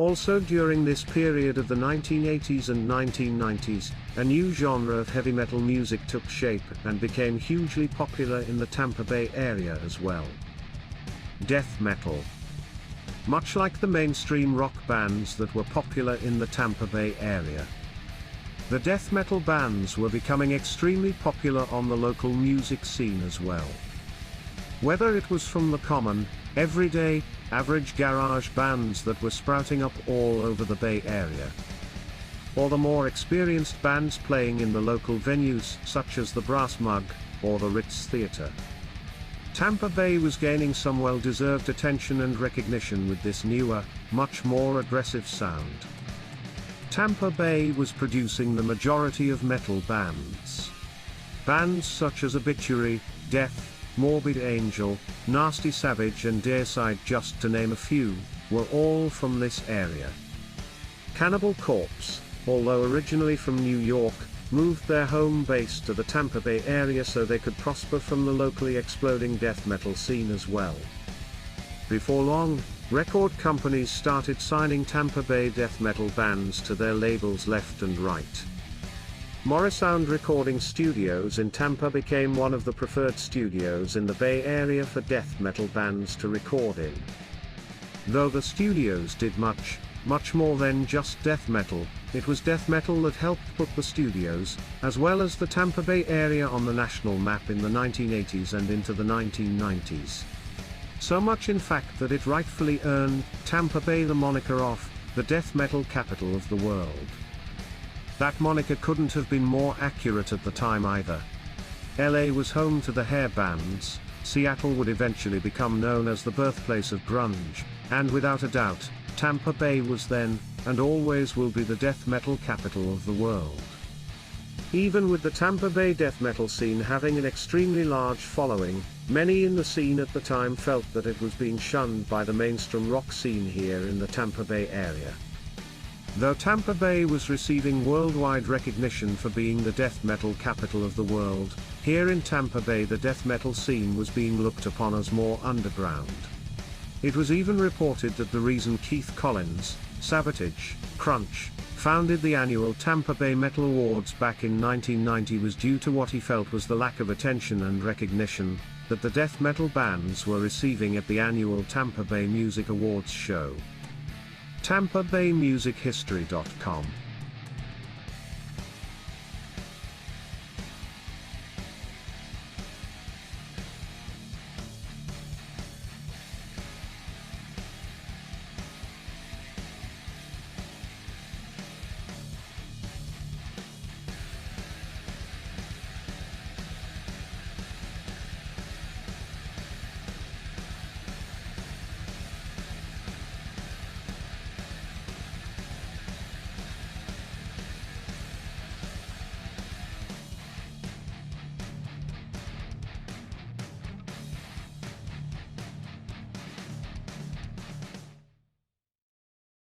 Also during this period of the 1980s and 1990s, a new genre of heavy metal music took shape and became hugely popular in the Tampa Bay area as well. Death metal. Much like the mainstream rock bands that were popular in the Tampa Bay area, the death metal bands were becoming extremely popular on the local music scene as well. Whether it was from the common, everyday, average garage bands that were sprouting up all over the Bay Area, or the more experienced bands playing in the local venues such as the Brass Mug or the Ritz Theatre, Tampa Bay was gaining some well-deserved attention and recognition with this newer, much more aggressive sound. Tampa Bay was producing the majority of metal bands. Bands such as Obituary, Death, Morbid Angel, Nasty Savage and Deicide, just to name a few, were all from this area. Cannibal Corpse, although originally from New York, moved their home base to the Tampa Bay area so they could prosper from the locally exploding death metal scene as well. Before long, record companies started signing Tampa Bay death metal bands to their labels left and right. Morrisound Recording Studios in Tampa became one of the preferred studios in the Bay Area for death metal bands to record in. Though the studios did much more than just death metal, it was death metal that helped put the studios, as well as the Tampa Bay area, on the national map in the 1980s and into the 1990s. So much in fact that it rightfully earned Tampa Bay the moniker of the death metal capital of the world. That moniker couldn't have been more accurate at the time either. LA was home to the hair bands, Seattle would eventually become known as the birthplace of grunge, and without a doubt, Tampa Bay was then, and always will be, the death metal capital of the world. Even with the Tampa Bay death metal scene having an extremely large following, many in the scene at the time felt that it was being shunned by the mainstream rock scene here in the Tampa Bay area. Though Tampa Bay was receiving worldwide recognition for being the death metal capital of the world, here in Tampa Bay the death metal scene was being looked upon as more underground. It was even reported that the reason Keith Collins, Savage, Crunch, founded the annual Tampa Bay Metal Awards back in 1990 was due to what he felt was the lack of attention and recognition that the death metal bands were receiving at the annual Tampa Bay Music Awards show. TampaBayMusicHistory.com